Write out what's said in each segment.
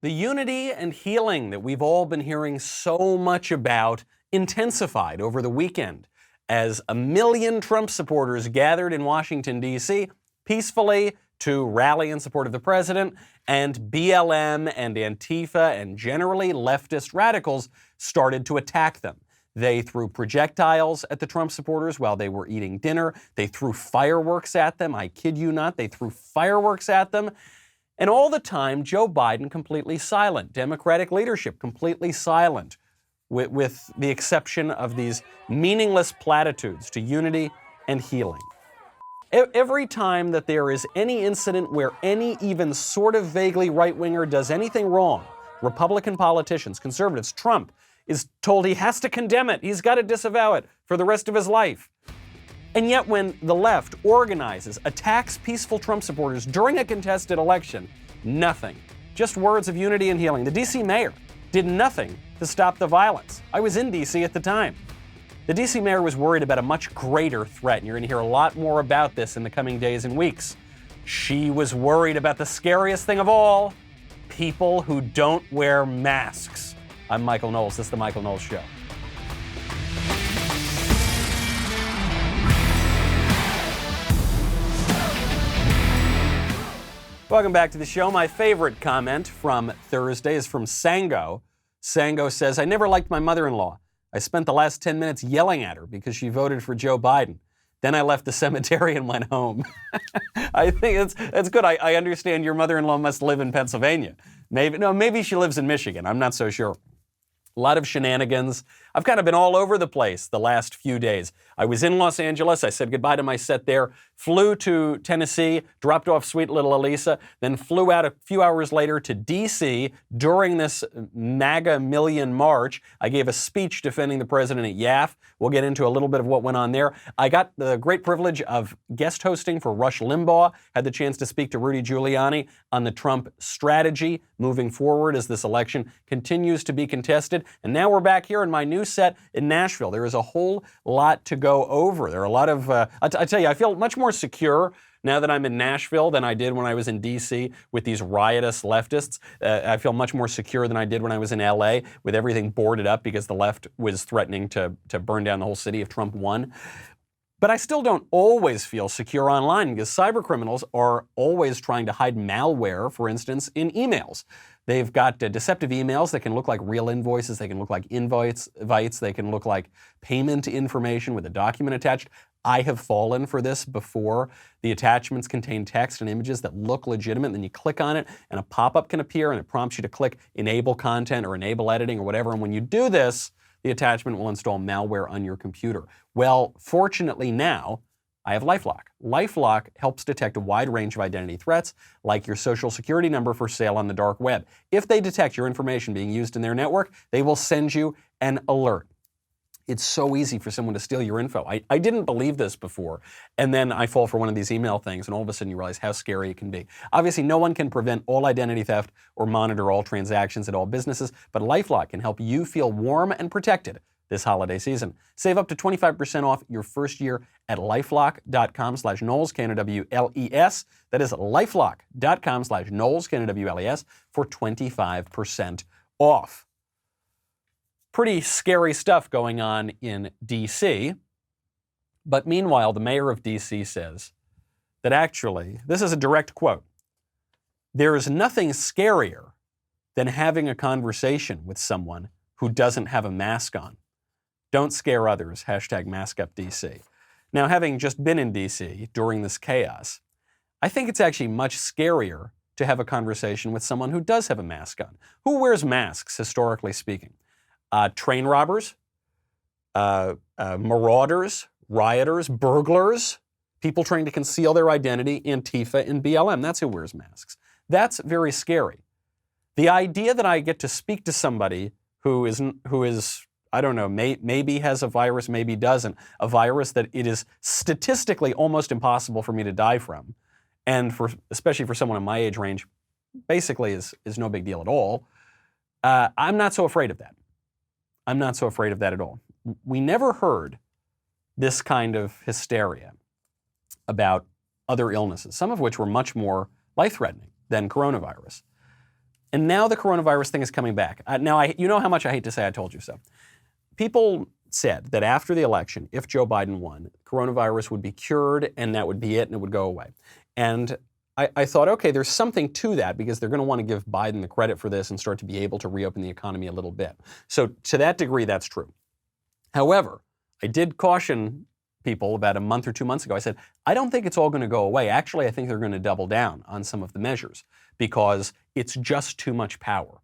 The unity and healing that we've all been hearing so much about intensified over the weekend as 1 million Trump supporters gathered in Washington, D.C. peacefully to rally in support of the president, and BLM and Antifa and generally leftist radicals started to attack them. They threw projectiles at the Trump supporters while they were eating dinner. They threw fireworks at them. I kid you not, they threw fireworks at them. And all the time, Joe Biden completely silent, Democratic leadership completely silent, with the exception of these meaningless platitudes to unity and healing. Every time that there is any incident where any even sort of vaguely right-winger does anything wrong, Republican politicians, conservatives, Trump, is told he has to condemn it. He's got to disavow it for the rest of his life. And yet when the left organizes, attacks peaceful Trump supporters during a contested election, nothing. Just words of unity and healing. The D.C. mayor did nothing to stop the violence. I was in D.C. at the time. The D.C. mayor was worried about a much greater threat, and you're going to hear a lot more about this in the coming days and weeks. She was worried about the scariest thing of all, people who don't wear masks. I'm Michael Knowles. This is The Michael Knowles Show. Welcome back to the show. My favorite comment from Thursday is from Sango. Sango says, I never liked my mother-in-law. I spent the last 10 minutes yelling at her because she voted for Joe Biden. Then I left the cemetery and went home. I think it's good. I understand your mother-in-law must live in Pennsylvania. Maybe she lives in Michigan. I'm not so sure. A lot of shenanigans. I've kind of been all over the place the last few days. I was in Los Angeles. I said goodbye to my set there, flew to Tennessee, dropped off sweet little Elisa, then flew out a few hours later to D.C. during this MAGA million march. I gave a speech defending the president at YAF. We'll get into a little bit of what went on there. I got the great privilege of guest hosting for Rush Limbaugh, had the chance to speak to Rudy Giuliani on the Trump strategy moving forward as this election continues to be contested. And now we're back here in my new set in Nashville. There is a whole lot to go over. There are a lot of, I tell you, I feel much more secure now that I'm in Nashville than I did when I was in D.C. with these riotous leftists. I feel much more secure than I did when I was in L.A. with everything boarded up because the left was threatening to burn down the whole city if Trump won. But I still don't always feel secure online because cybercriminals are always trying to hide malware, for instance, in emails. They've got deceptive emails that can look like real invoices, they can look like invites, they can look like payment information with a document attached. I have fallen for this before. The attachments contain text and images that look legitimate, and then you click on it and a pop-up can appear and it prompts you to click enable content or enable editing or whatever. And when you do this, the attachment will install malware on your computer. Well, fortunately now, I have LifeLock. LifeLock helps detect a wide range of identity threats, like your social security number for sale on the dark web. If they detect your information being used in their network, they will send you an alert. It's so easy for someone to steal your info. I didn't believe this before, and then I fall for one of these email things, and all of a sudden you realize how scary it can be. Obviously, no one can prevent all identity theft or monitor all transactions at all businesses, but LifeLock can help you feel warm and protected this holiday season. Save up to 25% off your first year at lifelock.com/Knowles, K-N-O-W-L-E-S. That is lifelock.com/Knowles, K-N-O-W-L-E-S for 25% off. Pretty scary stuff going on in D.C. But meanwhile, the mayor of D.C. says that actually, this is a direct quote, there is nothing scarier than having a conversation with someone who doesn't have a mask on. Don't scare others, #MaskUpDC. Now, having just been in D.C. during this chaos, I think it's actually much scarier to have a conversation with someone who does have a mask on. Who wears masks, historically speaking? Train robbers, marauders, rioters, burglars, people trying to conceal their identity, Antifa and BLM. That's who wears masks. That's very scary. The idea that I get to speak to somebody who is I don't know, maybe has a virus, maybe doesn't, a virus that it is statistically almost impossible for me to die from, and especially for someone in my age range, basically is no big deal at all. I'm not so afraid of that. I'm not so afraid of that at all. We never heard this kind of hysteria about other illnesses, some of which were much more life-threatening than coronavirus. And now the coronavirus thing is coming back. You know how much I hate to say I told you so. People said that after the election, if Joe Biden won, coronavirus would be cured and that would be it and it would go away. And I thought, okay, there's something to that because they're going to want to give Biden the credit for this and start to be able to reopen the economy a little bit. So to that degree, that's true. However, I did caution people about a month or 2 months ago. I said, I don't think it's all going to go away. Actually, I think they're going to double down on some of the measures because it's just too much power.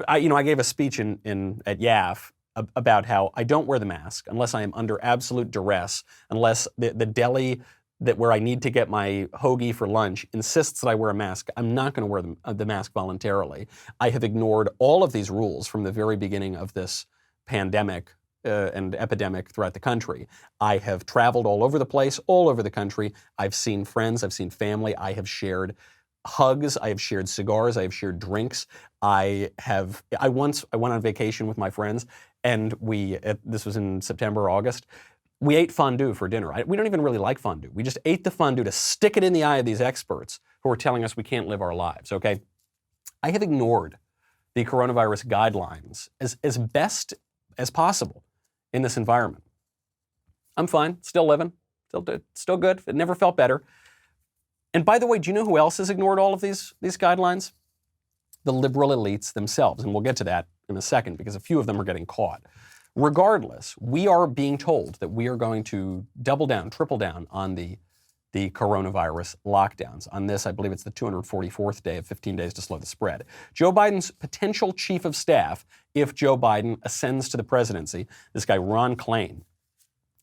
I gave a speech at YAF about how I don't wear the mask unless I am under absolute duress, unless the deli where I need to get my hoagie for lunch insists that I wear a mask. I'm not going to wear the mask voluntarily. I have ignored all of these rules from the very beginning of this pandemic and epidemic throughout the country. I have traveled all over the place, all over the country. I've seen friends, I've seen family. I have shared hugs, I have shared cigars, I have shared drinks. I went on vacation with my friends, and this was in September, August. We ate fondue for dinner. We don't even really like fondue. We just ate the fondue to stick it in the eye of these experts who are telling us we can't live our lives, okay? I have ignored the coronavirus guidelines as best as possible in this environment. I'm fine, still living, still good. It never felt better. And by the way, do you know who else has ignored all of these guidelines? The liberal elites themselves. And we'll get to that in a second because a few of them are getting caught. Regardless, we are being told that we are going to double down, triple down on the coronavirus lockdowns. On this, I believe it's the 244th day of 15 days to slow the spread. Joe Biden's potential chief of staff, if Joe Biden ascends to the presidency, this guy Ron Klain,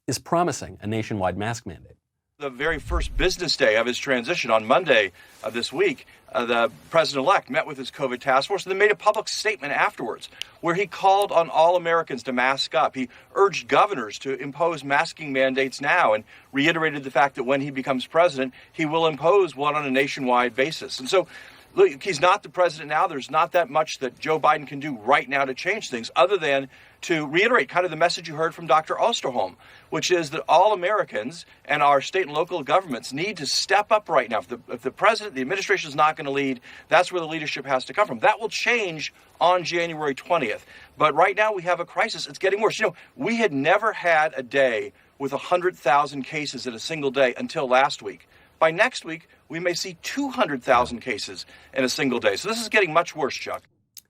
is promising a nationwide mask mandate. The very first business day of his transition on Monday of this week, the president-elect met with his COVID task force and then made a public statement afterwards where he called on all Americans to mask up. He urged governors to impose masking mandates now and reiterated the fact that when he becomes president, he will impose one on a nationwide basis. And so, look, he's not the president now. There's not that much that Joe Biden can do right now to change things other than to reiterate kind of the message you heard from Dr. Osterholm, which is that all Americans and our state and local governments need to step up right now. If the president, the administration is not going to lead, that's where the leadership has to come from. That will change on January 20th. But right now we have a crisis. It's getting worse. We had never had a day with 100,000 cases in a single day until last week. By next week, we may see 200,000 cases in a single day. So this is getting much worse, Chuck.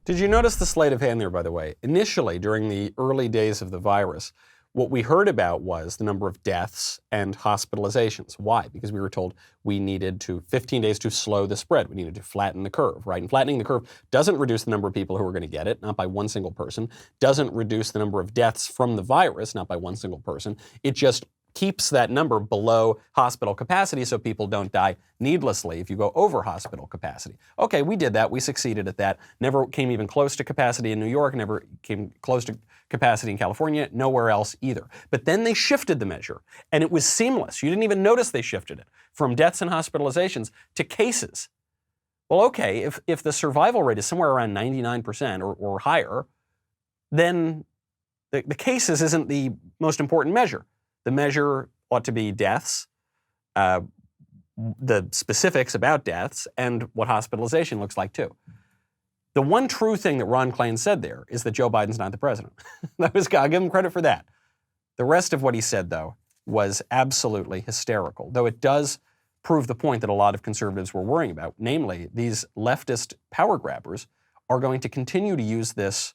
Did you notice the sleight of hand there, by the way? Initially, during the early days of the virus, what we heard about was the number of deaths and hospitalizations. Why? Because we were told we needed 15 days to slow the spread. We needed to flatten the curve, right? And flattening the curve doesn't reduce the number of people who are going to get it, not by one single person. Doesn't reduce the number of deaths from the virus, not by one single person. It just keeps that number below hospital capacity so people don't die needlessly if you go over hospital capacity. Okay, we did that. We succeeded at that. Never came even close to capacity in New York, never came close to capacity in California, nowhere else either. But then they shifted the measure, and it was seamless. You didn't even notice they shifted it from deaths and hospitalizations to cases. Well, okay, if the survival rate is somewhere around 99% or higher, then the cases isn't the most important measure. The measure ought to be deaths, the specifics about deaths, and what hospitalization looks like too. The one true thing that Ron Klain said there is that Joe Biden's not the president. I'll give him credit for that. The rest of what he said, though, was absolutely hysterical, though it does prove the point that a lot of conservatives were worrying about, namely these leftist power grabbers are going to continue to use this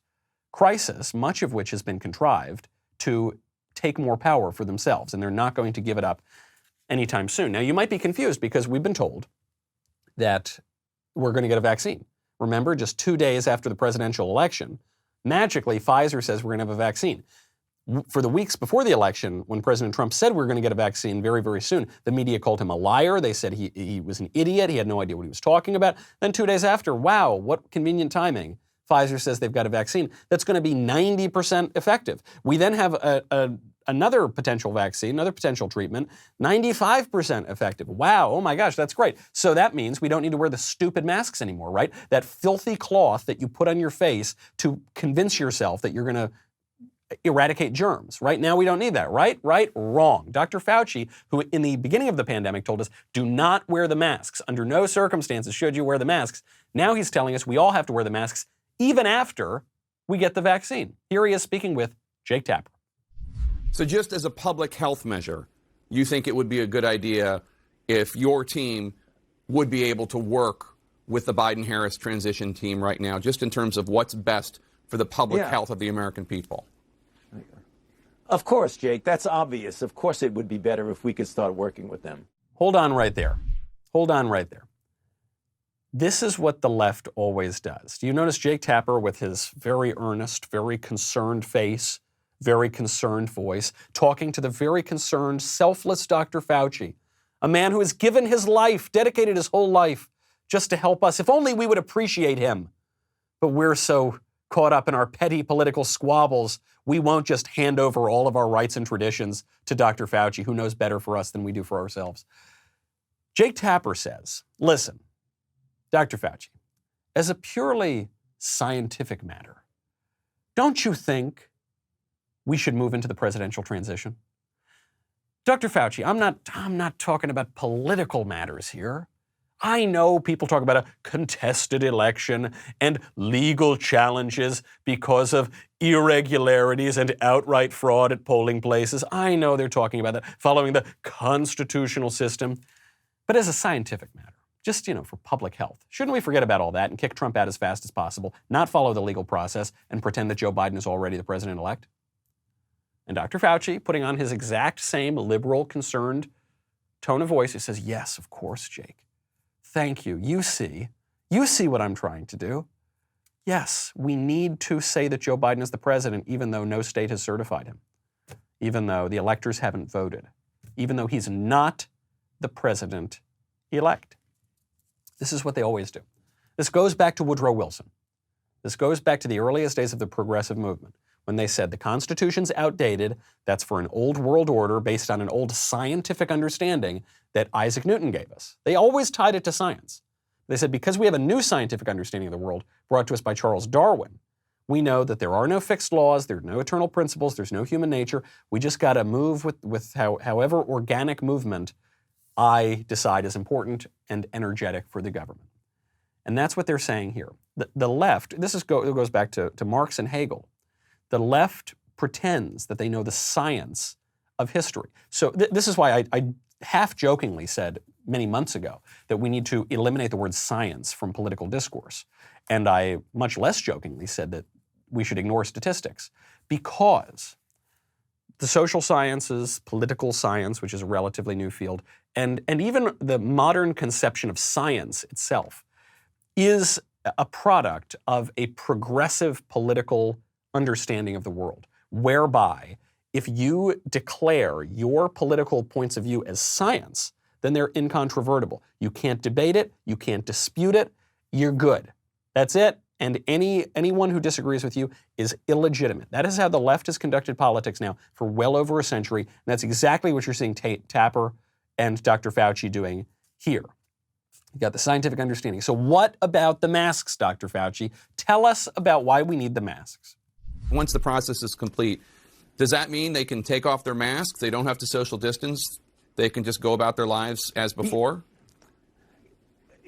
crisis, much of which has been contrived, to take more power for themselves, and they're not going to give it up anytime soon. Now, you might be confused because we've been told that we're going to get a vaccine. Remember, just 2 days after the presidential election, magically, Pfizer says we're going to have a vaccine. For the weeks before the election, when President Trump said we were going to get a vaccine very, very soon, the media called him a liar. They said he was an idiot. He had no idea what he was talking about. Then 2 days after, wow, what convenient timing. Pfizer says they've got a vaccine that's going to be 90% effective. We then have another potential vaccine, another potential treatment, 95% effective. Wow, oh my gosh, that's great. So that means we don't need to wear the stupid masks anymore, right? That filthy cloth that you put on your face to convince yourself that you're going to eradicate germs. Right now, we don't need that. Right? Wrong. Dr. Fauci, who in the beginning of the pandemic told us, do not wear the masks. Under no circumstances should you wear the masks. Now he's telling us we all have to wear the masks even after we get the vaccine. Here he is speaking with Jake Tapper. So just as a public health measure, you think it would be a good idea if your team would be able to work with the Biden-Harris transition team right now, just in terms of what's best for the public health of the American people? Of course, Jake, that's obvious. Of course it would be better if we could start working with them. Hold on right there. This is what the left always does. Do you notice Jake Tapper with his very earnest, very concerned face, very concerned voice, talking to the very concerned, selfless Dr. Fauci, a man who has given his life, dedicated his whole life just to help us. If only we would appreciate him. But we're so caught up in our petty political squabbles, we won't just hand over all of our rights and traditions to Dr. Fauci, who knows better for us than we do for ourselves. Jake Tapper says, listen, Dr. Fauci, as a purely scientific matter, don't you think we should move into the presidential transition? Dr. Fauci, I'm not talking about political matters here. I know people talk about a contested election and legal challenges because of irregularities and outright fraud at polling places. I know they're talking about that, following the constitutional system. But as a scientific matter, just, for public health, shouldn't we forget about all that and kick Trump out as fast as possible, not follow the legal process, and pretend that Joe Biden is already the president-elect? And Dr. Fauci, putting on his exact same liberal, concerned tone of voice, he says, yes, of course, Jake. Thank you. You see what I'm trying to do. Yes, we need to say that Joe Biden is the president, even though no state has certified him, even though the electors haven't voted, even though he's not the president-elect. This is what they always do. This goes back to Woodrow Wilson. This goes back to the earliest days of the progressive movement, when they said the Constitution's outdated, that's for an old world order based on an old scientific understanding that Isaac Newton gave us. They always tied it to science. They said because we have a new scientific understanding of the world brought to us by Charles Darwin, we know that there are no fixed laws, there are no eternal principles, there's no human nature. We just got to move with however organic movement I decide is important and energetic for the government. And that's what they're saying here. The left, it goes back to Marx and Hegel. The left pretends that they know the science of history. So this is why I half-jokingly said many months ago that we need to eliminate the word science from political discourse. And I much less jokingly said that we should ignore statistics, because the social sciences, political science, which is a relatively new field, and even the modern conception of science itself is a product of a progressive political understanding of the world, whereby if you declare your political points of view as science, then they're incontrovertible. You can't debate it, you can't dispute it, you're good. That's it. And anyone who disagrees with you is illegitimate. That is how the left has conducted politics now for well over a century. And that's exactly what you're seeing Tapper and Dr. Fauci doing here. You got the scientific understanding. So what about the masks, Dr. Fauci? Tell us about why we need the masks. Once the process is complete, does that mean they can take off their masks? They don't have to social distance? They can just go about their lives as before?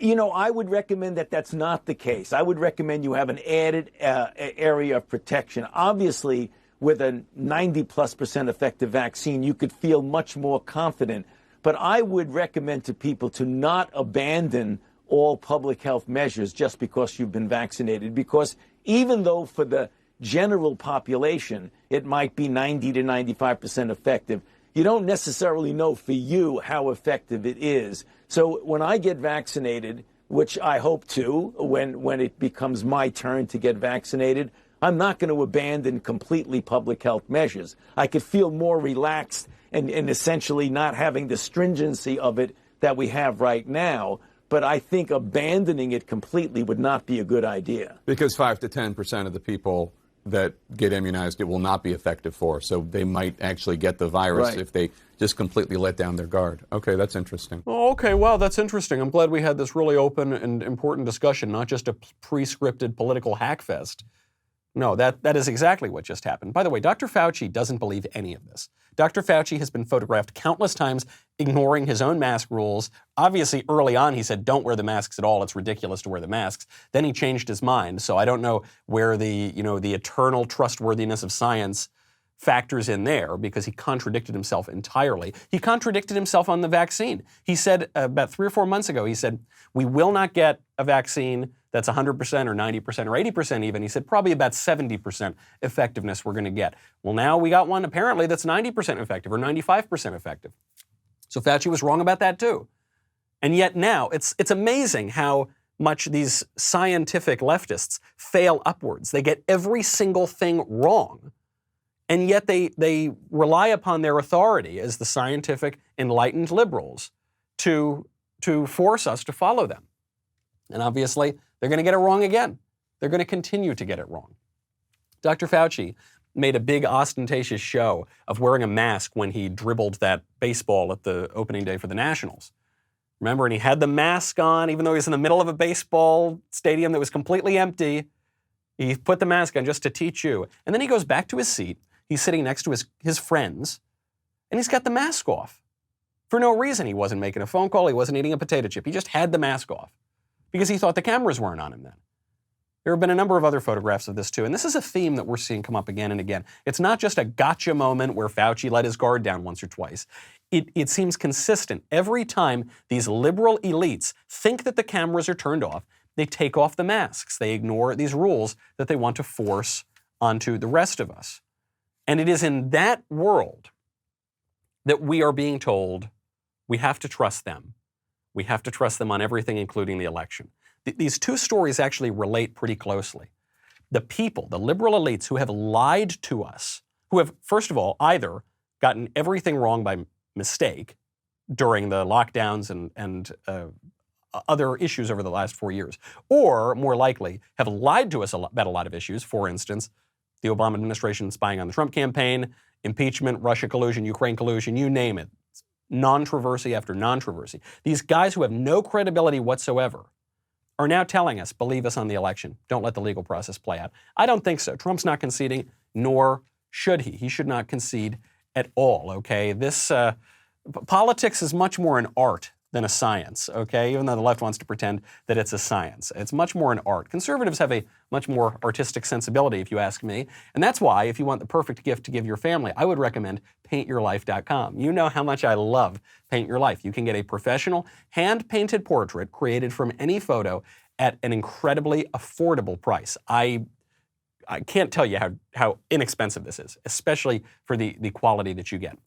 I would recommend that that's not the case. I would recommend you have an added area of protection. Obviously, with a 90+% effective vaccine, you could feel much more confident. But I would recommend to people to not abandon all public health measures just because you've been vaccinated. Because even though for the general population it might be 90 to 95% effective, you don't necessarily know for you how effective it is. So when I get vaccinated, which I hope to, when it becomes my turn to get vaccinated, I'm not going to abandon completely public health measures. I could feel more relaxed and essentially not having the stringency of it that we have right now. But I think abandoning it completely would not be a good idea. Because 5 to 10% of the people that get immunized, it will not be effective for. So they might actually get the virus if they just completely let down their guard. Okay, that's interesting. Oh, okay, wow, that's interesting. I'm glad we had this really open and important discussion, not just a pre-scripted political hackfest. No, that is exactly what just happened. By the way, Dr. Fauci doesn't believe any of this. Dr. Fauci has been photographed countless times ignoring his own mask rules. Obviously, early on, he said, don't wear the masks at all. It's ridiculous to wear the masks. Then he changed his mind. So I don't know where the eternal trustworthiness of science factors in there, because he contradicted himself entirely. He contradicted himself on the vaccine. He said about 3 or 4 months ago, he said, we will not get a vaccine that's 100% or 90% or 80% even. He said probably about 70% effectiveness we're going to get. Well, now we got one apparently that's 90% effective or 95% effective. So Fauci was wrong about that too. And yet now it's amazing how much these scientific leftists fail upwards. They get every single thing wrong. And yet they rely upon their authority as the scientific enlightened liberals to force us to follow them. And obviously, they're going to get it wrong again. They're going to continue to get it wrong. Dr. Fauci made a big ostentatious show of wearing a mask when he dribbled that baseball at the opening day for the Nationals. Remember, and he had the mask on, even though he was in the middle of a baseball stadium that was completely empty. He put the mask on just to teach you. And then he goes back to his seat. He's sitting next to his friends, and he's got the mask off. For no reason. He wasn't making a phone call. He wasn't eating a potato chip. He just had the mask off because he thought the cameras weren't on him then. There have been a number of other photographs of this too, and this is a theme that we're seeing come up again and again. It's not just a gotcha moment where Fauci let his guard down once or twice. It seems consistent. Every time these liberal elites think that the cameras are turned off, they take off the masks. They ignore these rules that they want to force onto the rest of us. And it is in that world that we are being told we have to trust them. We have to trust them on everything, including the election. These two stories actually relate pretty closely. The people, the liberal elites who have lied to us, who have, first of all, either gotten everything wrong by mistake during the lockdowns and other issues over the last 4 years, or more likely have lied to us about a lot of issues. For instance, the Obama administration spying on the Trump campaign, impeachment, Russia collusion, Ukraine collusion, you name it. Non-traversy after non-traversy. These guys who have no credibility whatsoever are now telling us, believe us on the election. Don't let the legal process play out. I don't think so. Trump's not conceding, nor should he. He should not concede at all, okay? This politics is much more an art than a science, okay? Even though the left wants to pretend that it's a science. It's much more an art. Conservatives have a much more artistic sensibility, if you ask me. And that's why, if you want the perfect gift to give your family, I would recommend paintyourlife.com. You know how much I love Paint Your Life. You can get a professional, hand-painted portrait created from any photo at an incredibly affordable price. I can't tell you how inexpensive this is, especially for the quality that you get.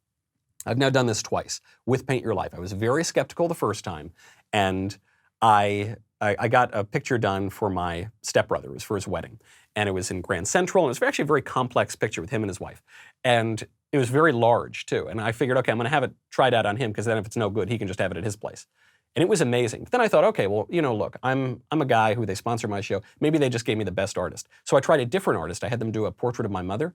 I've now done this twice with Paint Your Life. I was very skeptical the first time, and I got a picture done for my stepbrother. It was for his wedding, and it was in Grand Central, and it was actually a very complex picture with him and his wife. And it was very large, too. And I figured, okay, I'm going to have it tried out on him, because then if it's no good, he can just have it at his place. And it was amazing. But then I thought, okay, well, look, I'm a guy who they sponsor my show. Maybe they just gave me the best artist. So I tried a different artist. I had them do a portrait of my mother.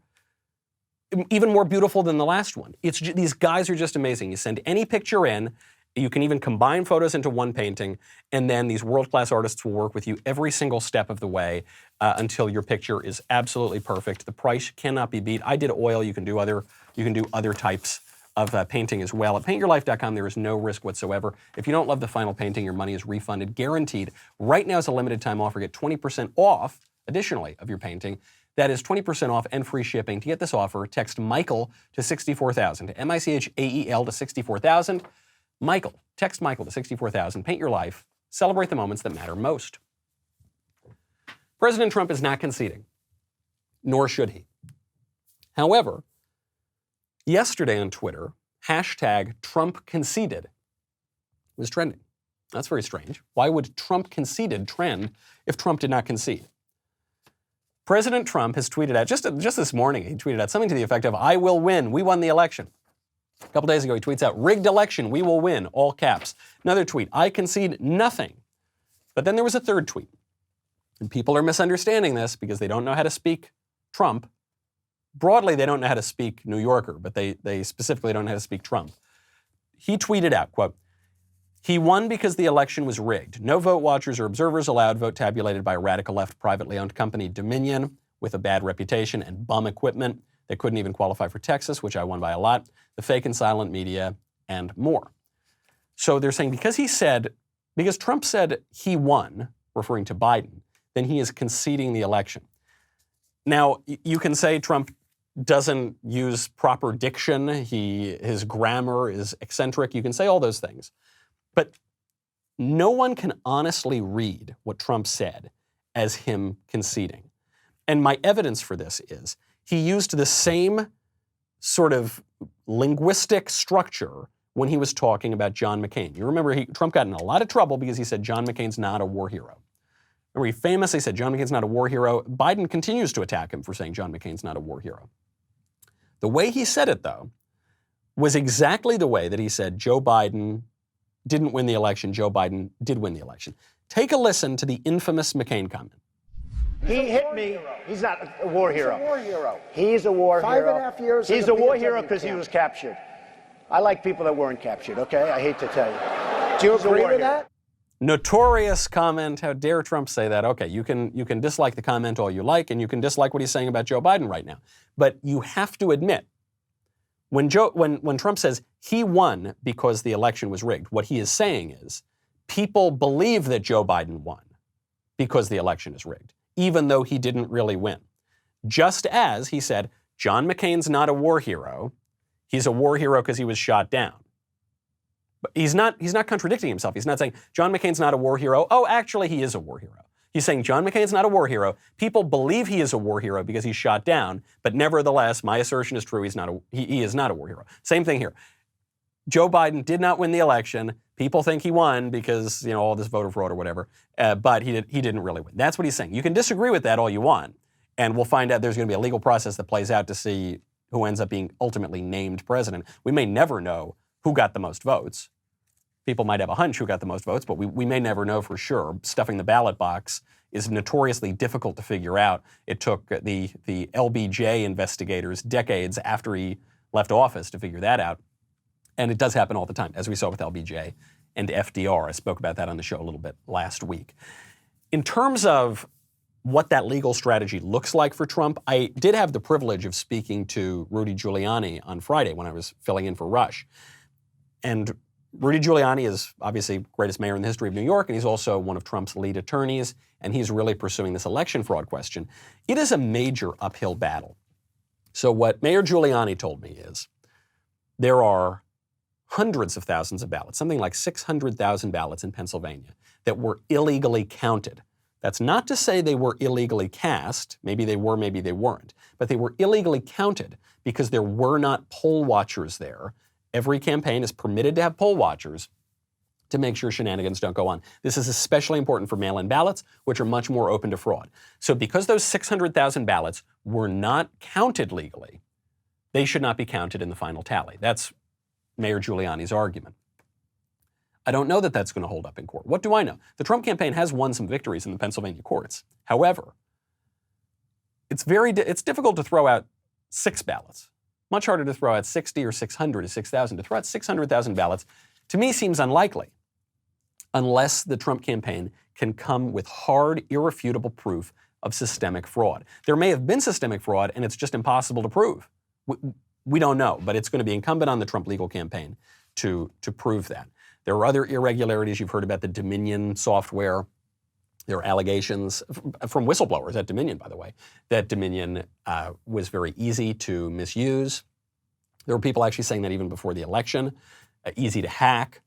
Even more beautiful than the last one. These guys are just amazing. You send any picture in, you can even combine photos into one painting, and then these world-class artists will work with you every single step of the way until your picture is absolutely perfect. The price cannot be beat. I did oil. You can do other types of painting as well. At paintyourlife.com, there is no risk whatsoever. If you don't love the final painting, your money is refunded, guaranteed. Right now is a limited time offer. Get 20% off, additionally, of your painting. That is 20% off and free shipping. To get this offer, text Michael to 64,000, MICHAEL to 64,000. Michael, text Michael to 64,000. Paint your life. Celebrate the moments that matter most. President Trump is not conceding, nor should he. However, yesterday on Twitter, hashtag Trump conceded was trending. That's very strange. Why would Trump conceded trend if Trump did not concede? President Trump has tweeted out, just this morning, he tweeted out something to the effect of, I will win, we won the election. A couple days ago, he tweets out, rigged election, we will win, all caps. Another tweet, I concede nothing. But then there was a third tweet. And people are misunderstanding this because they don't know how to speak Trump. Broadly, they don't know how to speak New Yorker, but they specifically don't know how to speak Trump. He tweeted out, quote, he won because the election was rigged. No vote watchers or observers allowed. Vote tabulated by a radical left privately owned company, Dominion. with a bad reputation and bum equipment that couldn't even qualify for Texas, which I won by a lot, the fake and silent media, and more. So they're saying because Trump said he won, referring to Biden, then he is conceding the election. Now, you can say Trump doesn't use proper diction, his grammar is eccentric, you can say all those things. But no one can honestly read what Trump said as him conceding. And my evidence for this is he used the same sort of linguistic structure when he was talking about John McCain. You remember Trump got in a lot of trouble because he said John McCain's not a war hero. Remember, he famously said John McCain's not a war hero. Biden continues to attack him for saying John McCain's not a war hero. The way he said it, though, was exactly the way that he said Joe Biden didn't win the election, Joe Biden did win the election. Take a listen to the infamous McCain comment. He hit me. He's not a war hero. He's a war hero. He's a war hero. 5.5 years. He's a war hero because he was captured. I like people that weren't captured, okay? I hate to tell you. Do you agree with that? Notorious comment. How dare Trump say that? Okay, you can dislike the comment all you like, and you can dislike what he's saying about Joe Biden right now. But you have to admit, when Trump says he won because the election was rigged, what he is saying is people believe that Joe Biden won because the election is rigged, even though he didn't really win. Just as he said, John McCain's not a war hero, he's a war hero because he was shot down. But he's not contradicting himself. He's not saying John McCain's not a war hero. Oh, actually, he is a war hero. He's saying John McCain's not a war hero. People believe he is a war hero because he's shot down, but nevertheless, my assertion is true. He is not a war hero. Same thing here. Joe Biden did not win the election. People think he won because, all this voter fraud or whatever, but he didn't really win. That's what he's saying. You can disagree with that all you want, and we'll find out there's going to be a legal process that plays out to see who ends up being ultimately named president. We may never know who got the most votes. People might have a hunch who got the most votes, but we may never know for sure. Stuffing the ballot box is notoriously difficult to figure out. It took the LBJ investigators decades after he left office to figure that out. And it does happen all the time, as we saw with LBJ and FDR. I spoke about that on the show a little bit last week. In terms of what that legal strategy looks like for Trump, I did have the privilege of speaking to Rudy Giuliani on Friday when I was filling in for Rush. And Rudy Giuliani is obviously the greatest mayor in the history of New York, and he's also one of Trump's lead attorneys, and he's really pursuing this election fraud question. It is a major uphill battle. So what Mayor Giuliani told me is there are hundreds of thousands of ballots, something like 600,000 ballots in Pennsylvania that were illegally counted. That's not to say they were illegally cast. Maybe they were, maybe they weren't. But they were illegally counted because there were not poll watchers there. Every campaign is permitted to have poll watchers to make sure shenanigans don't go on. This is especially important for mail-in ballots, which are much more open to fraud. So because those 600,000 ballots were not counted legally, they should not be counted in the final tally. That's Mayor Giuliani's argument. I don't know that that's going to hold up in court. What do I know? The Trump campaign has won some victories in the Pennsylvania courts. However, it's difficult to throw out 6 ballots. Much harder to throw out 60 or 600 or 6,000. To throw out 600,000 ballots, to me, seems unlikely, unless the Trump campaign can come with hard, irrefutable proof of systemic fraud. There may have been systemic fraud, and it's just impossible to prove. We don't know, but it's going to be incumbent on the Trump legal campaign to prove that. There are other irregularities. You've heard about the Dominion software. There are allegations from whistleblowers at Dominion, by the way, that Dominion was very easy to misuse. There were people actually saying that even before the election, easy to hack.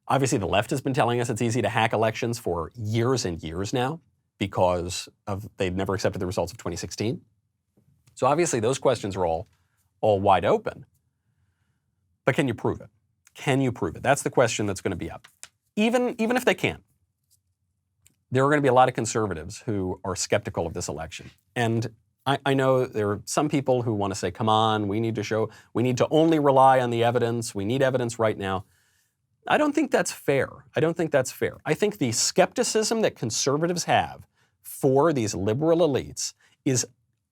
Obviously, the left has been telling us it's easy to hack elections for years and years now because they've never accepted the results of 2016. So obviously, those questions are all wide open. But can you prove it? Can you prove it? That's the question that's going to be up. Even if they can't, there are going to be a lot of conservatives who are skeptical of this election. And I know there are some people who want to say, come on, we need to only rely on the evidence. We need evidence right now. I don't think that's fair. I think the skepticism that conservatives have for these liberal elites is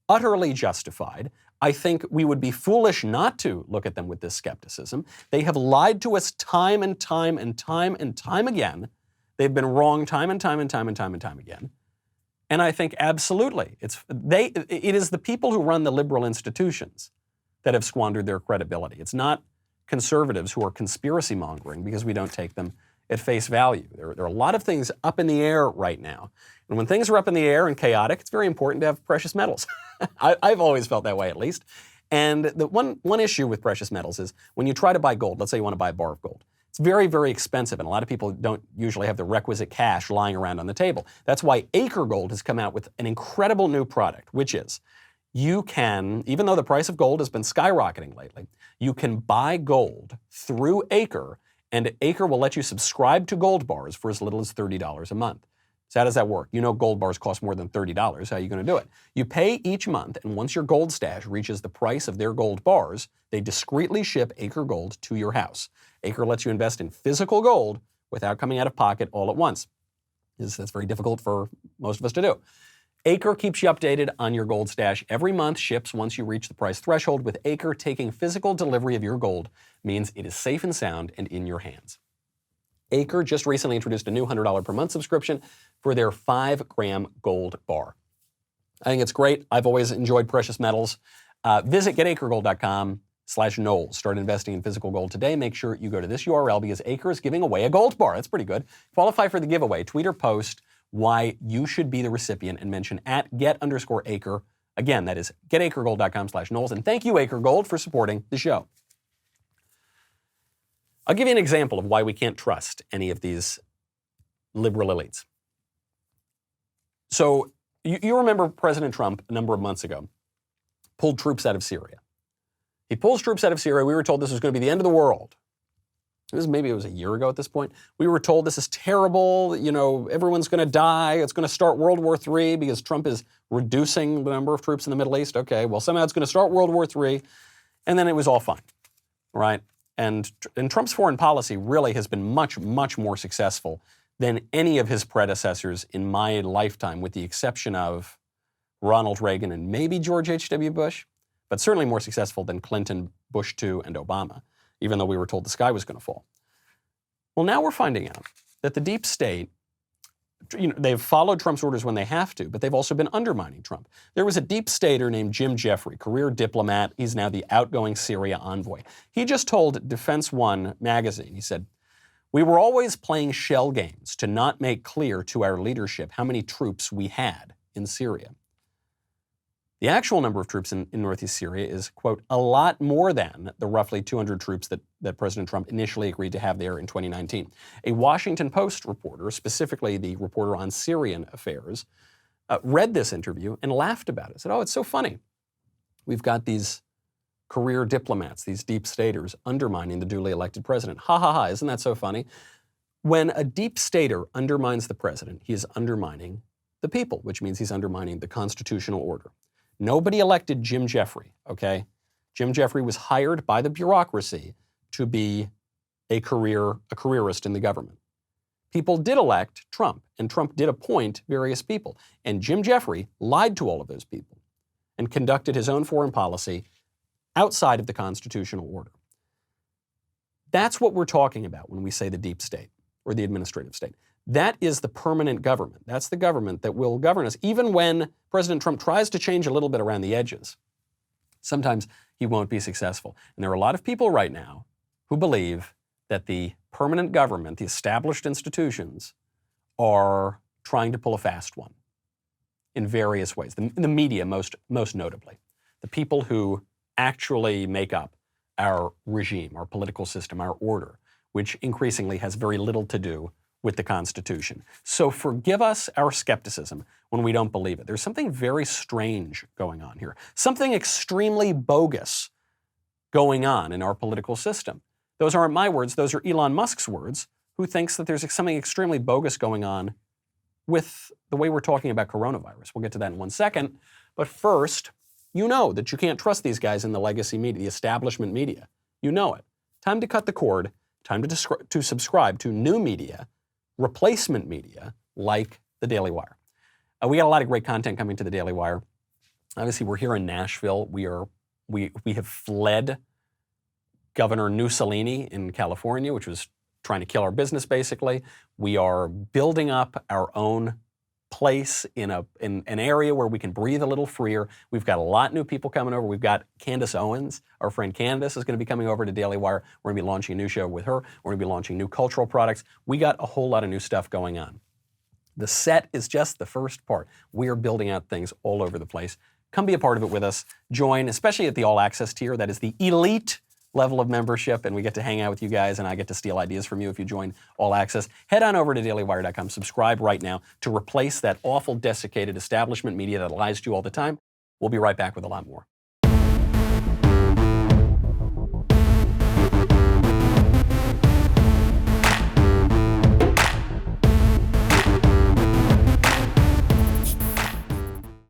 utterly justified. I think we would be foolish not to look at them with this skepticism. They have lied to us time and time again. They've been wrong time and time again. And I think absolutely, it is the people who run the liberal institutions that have squandered their credibility. It's not conservatives who are conspiracy mongering because we don't take them at face value. There are a lot of things up in the air right now. And when things are up in the air and chaotic, it's very important to have precious metals. I've always felt that way, at least. And the one issue with precious metals is when you try to buy gold, let's say you want to buy a bar of gold, it's very, very expensive, and a lot of people don't usually have the requisite cash lying around on the table. That's why Acre Gold has come out with an incredible new product, which is you can, even though the price of gold has been skyrocketing lately, you can buy gold through Acre, and Acre will let you subscribe to gold bars for as little as $30 a month. So how does that work? You know gold bars cost more than $30. How are you going to do it? You pay each month, and once your gold stash reaches the price of their gold bars, they discreetly ship Acre Gold to your house. Acre lets you invest in physical gold without coming out of pocket all at once. That's very difficult for most of us to do. Acre keeps you updated on your gold stash every month, ships once you reach the price threshold. With Acre, taking physical delivery of your gold means it is safe and sound and in your hands. Acre just recently introduced a new $100 per month subscription for their 5-gram gold bar. I think it's great. I've always enjoyed precious metals. Visit getacregold.com/Knowles. Start investing in physical gold today. Make sure you go to this URL because Acre is giving away a gold bar. That's pretty good. Qualify for the giveaway. Tweet or post why you should be the recipient and mention @get_Acre. Again, that is getacregold.com/Knowles. And thank you, Acre Gold, for supporting the show. I'll give you an example of why we can't trust any of these liberal elites. So you remember President Trump a number of months ago pulled troops out of Syria. He pulls troops out of Syria. We were told this was going to be the end of the world. Maybe it was a year ago at this point. We were told this is terrible. Everyone's going to die. It's going to start World War III because Trump is reducing the number of troops in the Middle East. Okay, well, somehow it's going to start World War III. And then it was all fine, right? And Trump's foreign policy really has been much, much more successful than any of his predecessors in my lifetime, with the exception of Ronald Reagan and maybe George H.W. Bush, but certainly more successful than Clinton, Bush II, and Obama, even though we were told the sky was going to fall. Well, now we're finding out that the deep state, they've followed Trump's orders when they have to, but they've also been undermining Trump. There was a deep stater named Jim Jeffrey, career diplomat. He's now the outgoing Syria envoy. He just told Defense One magazine, he said, "We were always playing shell games to not make clear to our leadership how many troops we had in Syria. The actual number of troops in northeast Syria is, quote, a lot more than the roughly 200 troops that President Trump initially agreed to have there in 2019. A Washington Post reporter, specifically the reporter on Syrian affairs, read this interview and laughed about it. Said, "Oh, it's so funny. We've got these career diplomats, these deep staters, undermining the duly elected president. Ha ha ha, isn't that so funny?" When a deep stater undermines the president, he is undermining the people, which means he's undermining the constitutional order. Nobody elected Jim Jeffrey, okay? Jim Jeffrey was hired by the bureaucracy to be a careerist in the government. People did elect Trump, and Trump did appoint various people. And Jim Jeffrey lied to all of those people and conducted his own foreign policy outside of the constitutional order. That's what we're talking about when we say the deep state or the administrative state. That is the permanent government. That's the government that will govern us, even when President Trump tries to change a little bit around the edges. Sometimes he won't be successful. And there are a lot of people right now who believe that the permanent government, the established institutions, are trying to pull a fast one in various ways. The media, most notably. The people who actually make up our regime, our political system, our order, which increasingly has very little to do with the Constitution. So forgive us our skepticism when we don't believe it. There's something very strange going on here, something extremely bogus going on in our political system. Those aren't my words, those are Elon Musk's words, who thinks that there's something extremely bogus going on with the way we're talking about coronavirus. We'll get to that in one second. But first, you know that you can't trust these guys in the legacy media, the establishment media. You know it. Time to cut the cord, time to subscribe to new media, replacement media like the Daily Wire. We got a lot of great content coming to the Daily Wire. Obviously, we're here in Nashville. We have fled Governor Mussolini in California, which was trying to kill our business, basically. We are building up our own place, in an area where we can breathe a little freer. We've got a lot of new people coming over. We've got Candace Owens, our friend Candace, is going to be coming over to Daily Wire. We're going to be launching a new show with her. We're going to be launching new cultural products. We got a whole lot of new stuff going on. The set is just the first part. We're building out things all over the place. Come be a part of it with us. Join, especially at the All Access tier. That is the elite level of membership, and we get to hang out with you guys, and I get to steal ideas from you if you join All Access. Head on over to dailywire.com. Subscribe right now to replace that awful, desiccated establishment media that lies to you all the time. We'll be right back with a lot more.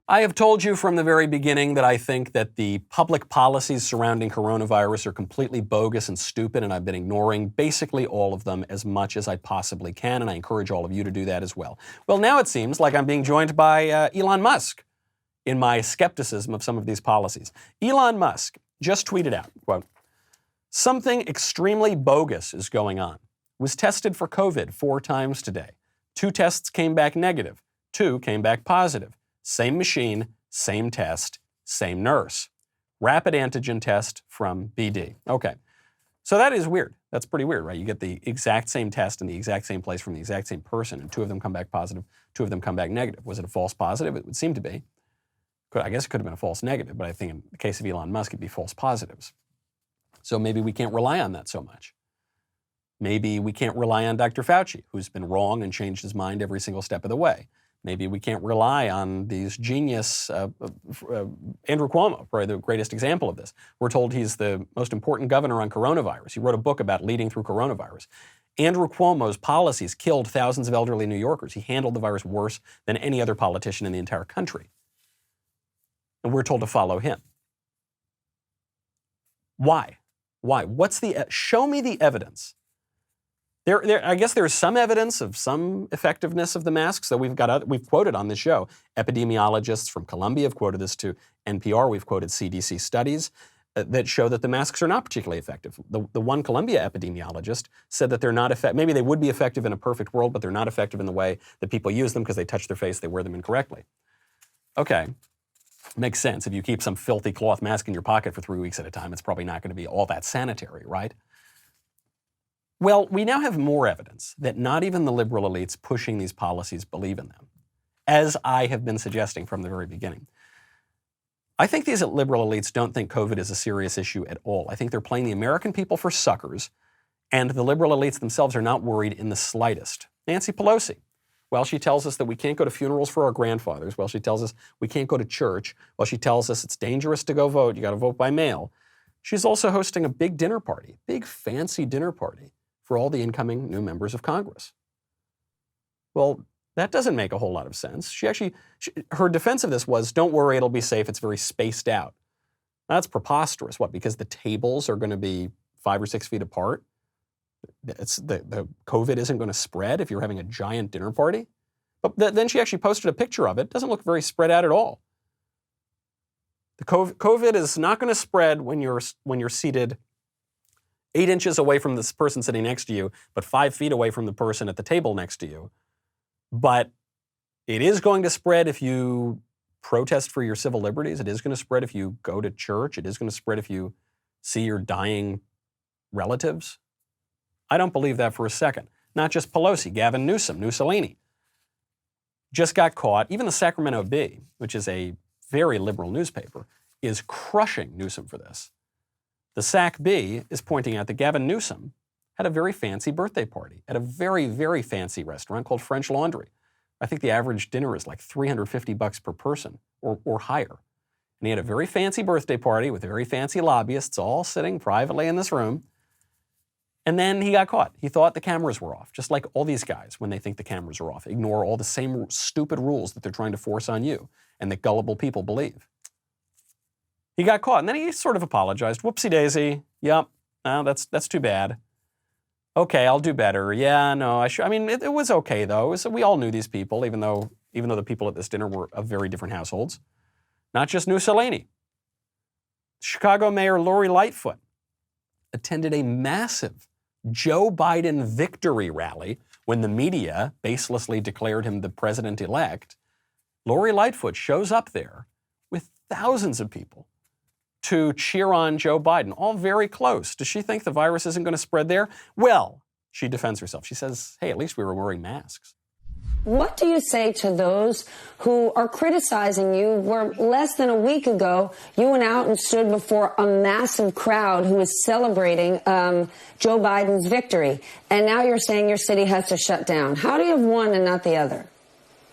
I have told you from the very beginning that I think that the public policies surrounding coronavirus are completely bogus and stupid, and I've been ignoring basically all of them as much as I possibly can, and I encourage all of you to do that as well. Well, now it seems like I'm being joined by Elon Musk in my skepticism of some of these policies. Elon Musk just tweeted out, quote, "Something extremely bogus is going on. Was tested for COVID 4 times today. 2 tests came back negative. 2 came back positive. Same machine, same test, same nurse. Rapid antigen test from BD." Okay, so that is weird. That's pretty weird, right? You get the exact same test in the exact same place from the exact same person, and 2 of them come back positive, 2 of them come back negative. Was it a false positive? It would seem to be. I guess it could have been a false negative, but I think in the case of Elon Musk, it'd be false positives. So maybe we can't rely on that so much. Maybe we can't rely on Dr. Fauci, who's been wrong and changed his mind every single step of the way. Maybe we can't rely on these genius, Andrew Cuomo, probably the greatest example of this. We're told he's the most important governor on coronavirus. He wrote a book about leading through coronavirus. Andrew Cuomo's policies killed thousands of elderly New Yorkers. He handled the virus worse than any other politician in the entire country. And we're told to follow him. Why? Why? Show me the evidence. I guess there's some evidence of some effectiveness of the masks that we've quoted on this show. Epidemiologists from Columbia have quoted this to NPR. We've quoted CDC studies that show that the masks are not particularly effective. The one Columbia epidemiologist said that they're not effective. Maybe they would be effective in a perfect world, but they're not effective in the way that people use them because they touch their face, they wear them incorrectly. Okay, makes sense. If you keep some filthy cloth mask in your pocket for 3 weeks at a time, it's probably not going to be all that sanitary, right? Well, we now have more evidence that not even the liberal elites pushing these policies believe in them, as I have been suggesting from the very beginning. I think these liberal elites don't think COVID is a serious issue at all. I think they're playing the American people for suckers, and the liberal elites themselves are not worried in the slightest. Nancy Pelosi, while she tells us that we can't go to funerals for our grandfathers, while she tells us we can't go to church, while she tells us it's dangerous to go vote, you got to vote by mail, she's also hosting a big dinner party, big fancy dinner party for all the incoming new members of Congress. Well, that doesn't make a whole lot of sense. Her defense of this was, don't worry, it'll be safe, it's very spaced out. That's preposterous. What, because the tables are going to be 5 or 6 feet apart? The COVID isn't going to spread if you're having a giant dinner party? But then she actually posted a picture of it. It doesn't look very spread out at all. The COVID is not going to spread when you're seated 8 inches away from this person sitting next to you, but 5 feet away from the person at the table next to you. But it is going to spread if you protest for your civil liberties. It is going to spread if you go to church. It is going to spread if you see your dying relatives. I don't believe that for a second. Not just Pelosi, Gavin Newsom, Mussolini, just got caught. Even the Sacramento Bee, which is a very liberal newspaper, is crushing Newsom for this. The Sac Bee is pointing out that Gavin Newsom had a very fancy birthday party at a very, very fancy restaurant called French Laundry. I think the average dinner is like $350 per person or higher. And he had a very fancy birthday party with very fancy lobbyists all sitting privately in this room. And then he got caught. He thought the cameras were off, just like all these guys when they think the cameras are off. Ignore all the same stupid rules that they're trying to force on you and that gullible people believe. He got caught, and then he sort of apologized. Whoopsie daisy. Yep, that's too bad. Okay, I'll do better. Yeah, no, it was okay though. We all knew these people, even though the people at this dinner were of very different households. Not just Mussolini. Chicago Mayor Lori Lightfoot attended a massive Joe Biden victory rally when the media baselessly declared him the president-elect. Lori Lightfoot shows up there with thousands of people to cheer on Joe Biden, all very close. Does she think the virus isn't going to spread there? Well, she defends herself. She says, hey, at least we were wearing masks. What do you say to those who are criticizing you where less than a week ago you went out and stood before a massive crowd who was celebrating Joe Biden's victory, and now you're saying your city has to shut down? How do you have one and not the other?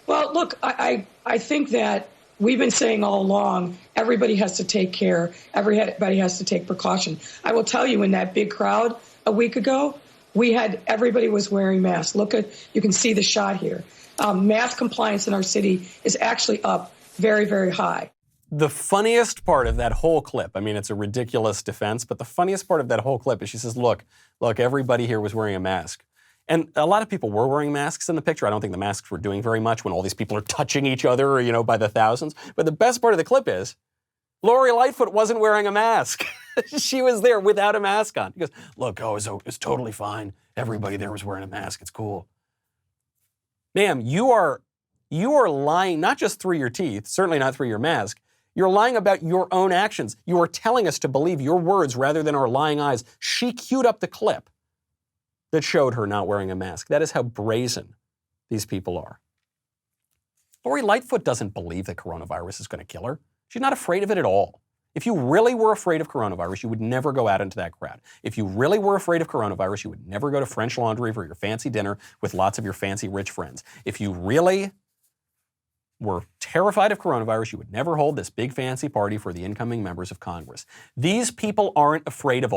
Well, look, I think that we've been saying all along, everybody has to take care, everybody has to take precaution. I will tell you, in that big crowd a week ago, everybody was wearing masks. You can see the shot here. Mask compliance in our city is actually up very, very high. The funniest part of that whole clip, I mean, it's a ridiculous defense, but the funniest part of that whole clip is she says, look, everybody here was wearing a mask. And a lot of people were wearing masks in the picture. I don't think the masks were doing very much when all these people are touching each other, by the thousands. But the best part of the clip is Lori Lightfoot wasn't wearing a mask. She was there without a mask on. He goes, look, it's totally fine. Everybody there was wearing a mask. It's cool. Ma'am, you are lying, not just through your teeth, certainly not through your mask. You're lying about your own actions. You are telling us to believe your words rather than our lying eyes. She queued up the clip that showed her not wearing a mask. That is how brazen these people are. Lori Lightfoot doesn't believe that coronavirus is going to kill her. She's not afraid of it at all. If you really were afraid of coronavirus, you would never go out into that crowd. If you really were afraid of coronavirus, you would never go to French Laundry for your fancy dinner with lots of your fancy rich friends. If you really were terrified of coronavirus, you would never hold this big fancy party for the incoming members of Congress. These people aren't afraid of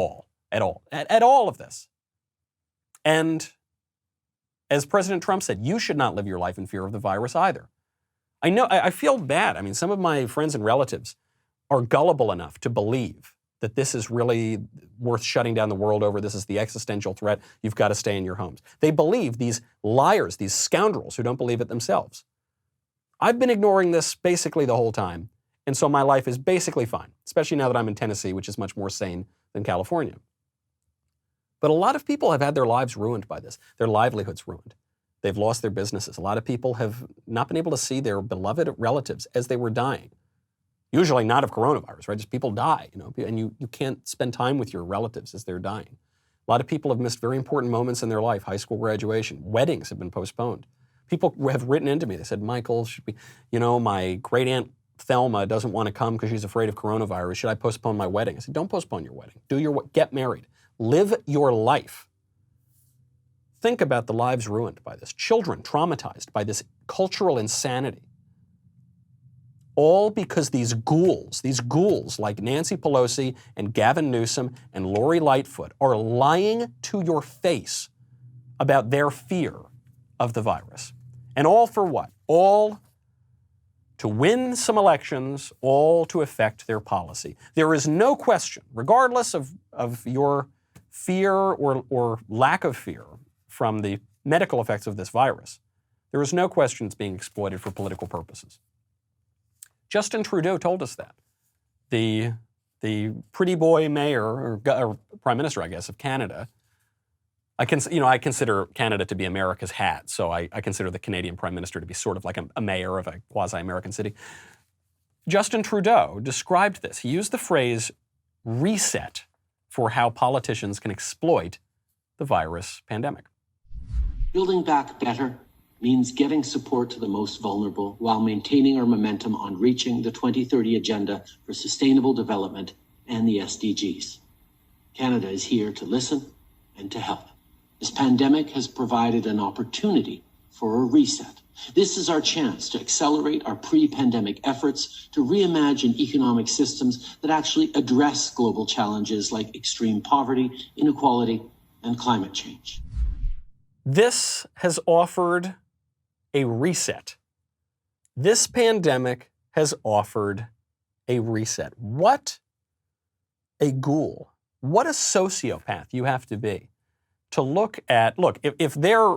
at all of this. And as President Trump said, you should not live your life in fear of the virus either. I feel bad. I mean, some of my friends and relatives are gullible enough to believe that this is really worth shutting down the world over. This is the existential threat. You've got to stay in your homes. They believe these liars, these scoundrels who don't believe it themselves. I've been ignoring this basically the whole time, and so my life is basically fine, especially now that I'm in Tennessee, which is much more sane than California. But a lot of people have had their lives ruined by this, their livelihoods ruined. They've lost their businesses. A lot of people have not been able to see their beloved relatives as they were dying. Usually not of coronavirus, right? Just people die, and you can't spend time with your relatives as they're dying. A lot of people have missed very important moments in their life, high school graduation. Weddings have been postponed. People have written into me. They said, Michael, my great aunt Thelma doesn't want to come because she's afraid of coronavirus. Should I postpone my wedding? I said, don't postpone your wedding. Get married. Live your life. Think about the lives ruined by this. Children traumatized by this cultural insanity. All because these ghouls like Nancy Pelosi and Gavin Newsom and Lori Lightfoot are lying to your face about their fear of the virus. And all for what? All to win some elections, all to affect their policy. There is no question, regardless of your fear or lack of fear from the medical effects of this virus, there is no question it's being exploited for political purposes. Justin Trudeau told us that. The pretty boy mayor, or prime minister, I guess, of Canada. I consider Canada to be America's hat, so I consider the Canadian prime minister to be sort of like a mayor of a quasi-American city. Justin Trudeau described this. He used the phrase reset for how politicians can exploit the virus pandemic. Building back better means getting support to the most vulnerable while maintaining our momentum on reaching the 2030 Agenda for Sustainable Development and the SDGs. Canada is here to listen and to help. This pandemic has provided an opportunity for a reset. This is our chance to accelerate our pre-pandemic efforts to reimagine economic systems that actually address global challenges like extreme poverty, inequality, and climate change. This has offered a reset. This pandemic has offered a reset. What a ghoul. What a sociopath you have to be to look, if their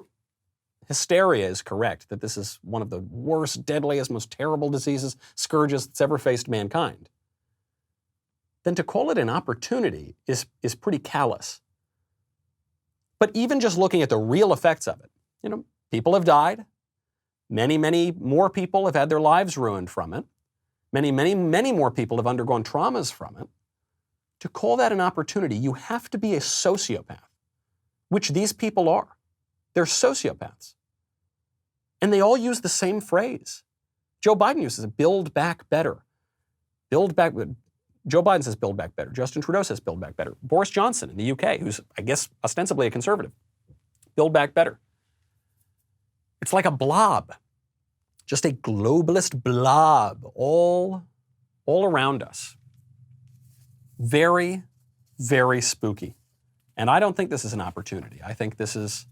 hysteria is correct, that this is one of the worst, deadliest, most terrible diseases, scourges that's ever faced mankind, then to call it an opportunity is pretty callous. But even just looking at the real effects of it, people have died. Many, many more people have had their lives ruined from it. Many, many, many more people have undergone traumas from it. To call that an opportunity, you have to be a sociopath, which these people are. They're sociopaths. And they all use the same phrase. Joe Biden uses it, build back better. Build back. Joe Biden says build back better. Justin Trudeau says build back better. Boris Johnson in the UK, who's, I guess, ostensibly a conservative, build back better. It's like a blob, just a globalist blob all around us. Very, very spooky. And I don't think this is an opportunity. I think this is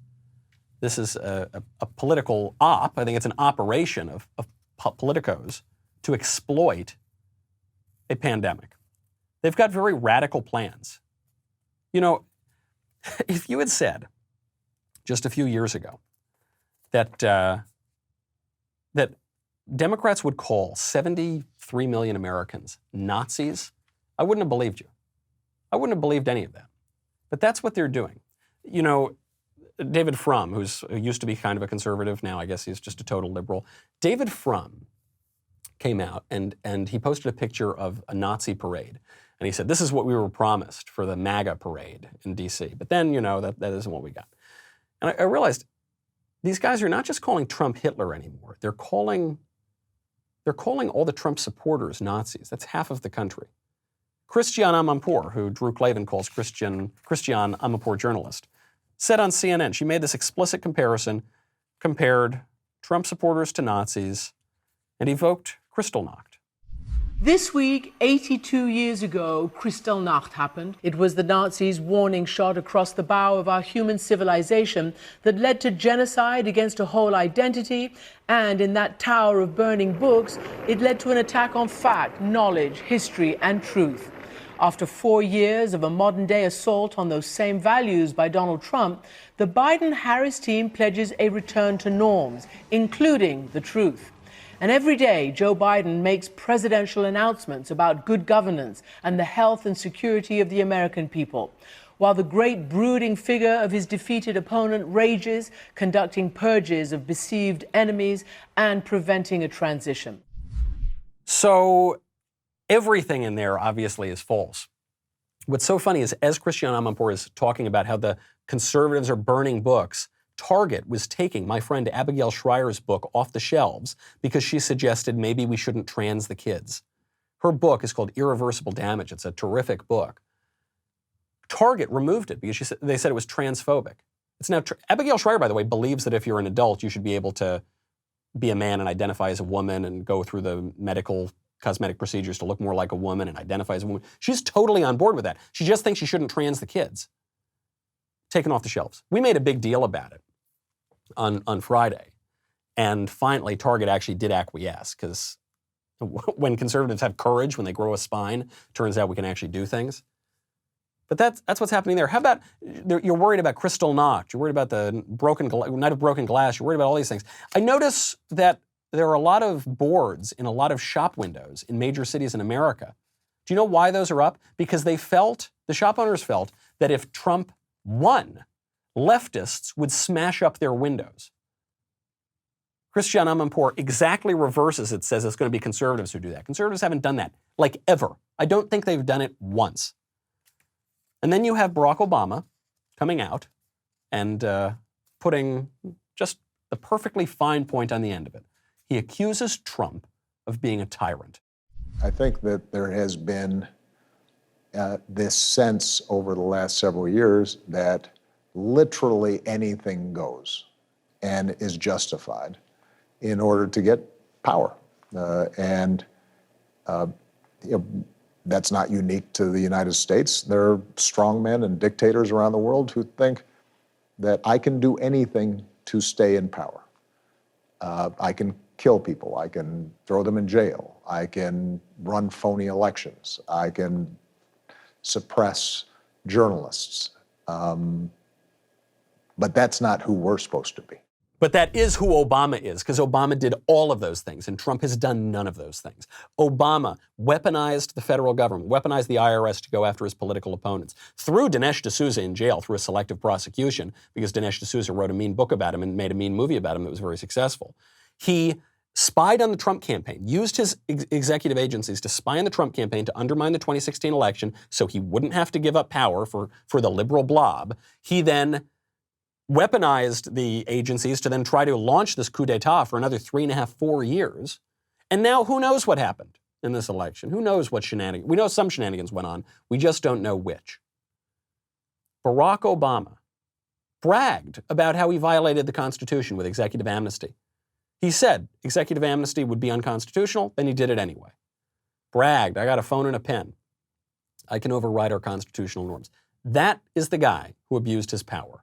a political op. I think it's an operation of politicos to exploit a pandemic. They've got very radical plans. You know, if you had said just a few years ago that Democrats would call 73 million Americans Nazis, I wouldn't have believed you. I wouldn't have believed any of that. But that's what they're doing. You know, David Frum, who used to be kind of a conservative, now I guess he's just a total liberal. David Frum came out and he posted a picture of a Nazi parade. And he said, this is what we were promised for the MAGA parade in D.C. But then, you know, that isn't what we got. And I realized these guys are not just calling Trump Hitler anymore. They're calling all the Trump supporters Nazis. That's half of the country. Christiane Amanpour, who Drew Clavin calls Christiane Amanpour journalist, said on CNN, she made this explicit comparison, compared Trump supporters to Nazis, and evoked Kristallnacht. This week, 82 years ago, Kristallnacht happened. It was the Nazis' warning shot across the bow of our human civilization that led to genocide against a whole identity, and in that tower of burning books, it led to an attack on fact, knowledge, history, and truth. After 4 years of a modern-day assault on those same values by Donald Trump, the Biden-Harris team pledges a return to norms, including the truth. And every day, Joe Biden makes presidential announcements about good governance and the health and security of the American people, while the great brooding figure of his defeated opponent rages, conducting purges of perceived enemies and preventing a transition. So everything in there obviously is false. What's so funny is, as Christiane Amanpour is talking about how the conservatives are burning books, Target was taking my friend Abigail Schreier's book off the shelves because she suggested maybe we shouldn't trans the kids. Her book is called Irreversible Damage. It's a terrific book. Target removed it because they said it was transphobic. It's now Abigail Schreier, by the way, believes that if you're an adult, you should be able to be a man and identify as a woman and go through the medical cosmetic procedures to look more like a woman and identify as a woman. She's totally on board with that. She just thinks she shouldn't trans the kids. Taken off the shelves. We made a big deal about it on Friday. And finally, Target actually did acquiesce, because when conservatives have courage, when they grow a spine, turns out we can actually do things. But that's what's happening there. How about, you're worried about Kristallnacht, you're worried about the night of broken glass, you're worried about all these things. I notice that there are a lot of boards in a lot of shop windows in major cities in America. Do you know why those are up? Because the shop owners felt that if Trump won, leftists would smash up their windows. Christiane Amanpour exactly reverses it, says it's going to be conservatives who do that. Conservatives haven't done that, like, ever. I don't think they've done it once. And then you have Barack Obama coming out and putting just the perfectly fine point on the end of it. He accuses Trump of being a tyrant. I think that there has been this sense over the last several years that literally anything goes and is justified in order to get power. That's not unique to the United States. There are strongmen and dictators around the world who think that I can do anything to stay in power. I can kill people. I can throw them in jail. I can run phony elections. I can suppress journalists. But that's not who we're supposed to be. But that is who Obama is, because Obama did all of those things, and Trump has done none of those things. Obama weaponized the federal government, weaponized the IRS to go after his political opponents, threw Dinesh D'Souza in jail through a selective prosecution because Dinesh D'Souza wrote a mean book about him and made a mean movie about him that was very successful. He spied on the Trump campaign, used his executive agencies to spy on the Trump campaign to undermine the 2016 election so he wouldn't have to give up power for the liberal blob. He then weaponized the agencies to then try to launch this coup d'etat for another 3.5, 4 years. And now who knows what happened in this election? Who knows what shenanigans? We know some shenanigans went on. We just don't know which. Barack Obama bragged about how he violated the Constitution with executive amnesty. He said executive amnesty would be unconstitutional, then he did it anyway. Bragged, I got a phone and a pen. I can override our constitutional norms. That is the guy who abused his power.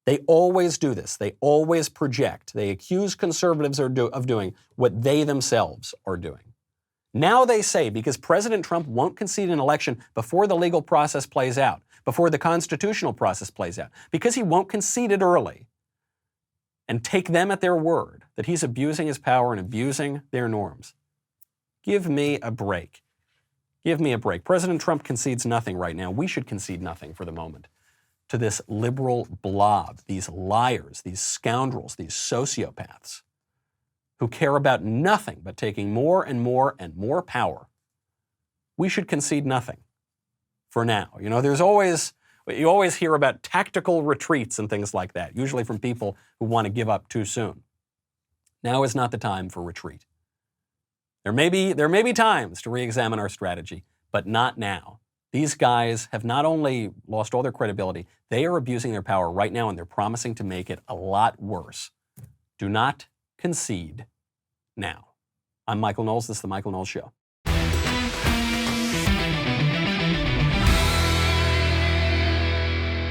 They always do this. They always project. They accuse conservatives of doing what they themselves are doing. Now they say because President Trump won't concede an election before the legal process plays out, before the constitutional process plays out, because he won't concede it early and take them at their word that he's abusing his power and abusing their norms. Give me a break. Give me a break. President Trump concedes nothing right now. We should concede nothing for the moment to this liberal blob, these liars, these scoundrels, these sociopaths who care about nothing but taking more and more and more power. We should concede nothing for now. You know, you always hear about tactical retreats and things like that, usually from people who want to give up too soon. Now is not the time for retreat. There may be times to re-examine our strategy, but not now. These guys have not only lost all their credibility, they are abusing their power right now, and they're promising to make it a lot worse. Do not concede now. I'm Michael Knowles. This is The Michael Knowles Show.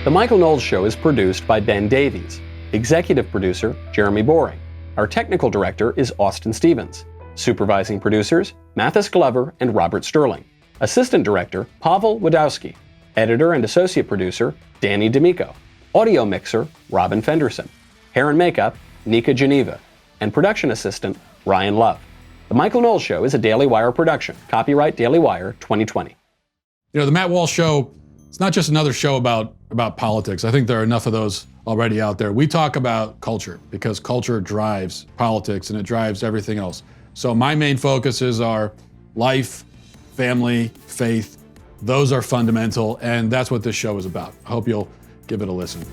The Michael Knowles Show is produced by Ben Davies. Executive producer, Jeremy Boring. Our technical director is Austin Stevens. Supervising producers, Mathis Glover and Robert Sterling. Assistant Director, Pavel Wadowski. Editor and Associate Producer, Danny D'Amico. Audio Mixer, Robin Fenderson. Hair and Makeup, Nika Geneva. And Production Assistant, Ryan Love. The Michael Knowles Show is a Daily Wire production. Copyright Daily Wire 2020. You know, the Matt Walsh Show, it's not just another show about politics. I think there are enough of those already out there. We talk about culture because culture drives politics and it drives everything else. So my main focuses are life, family, faith. Those are fundamental, and that's what this show is about. I hope you'll give it a listen.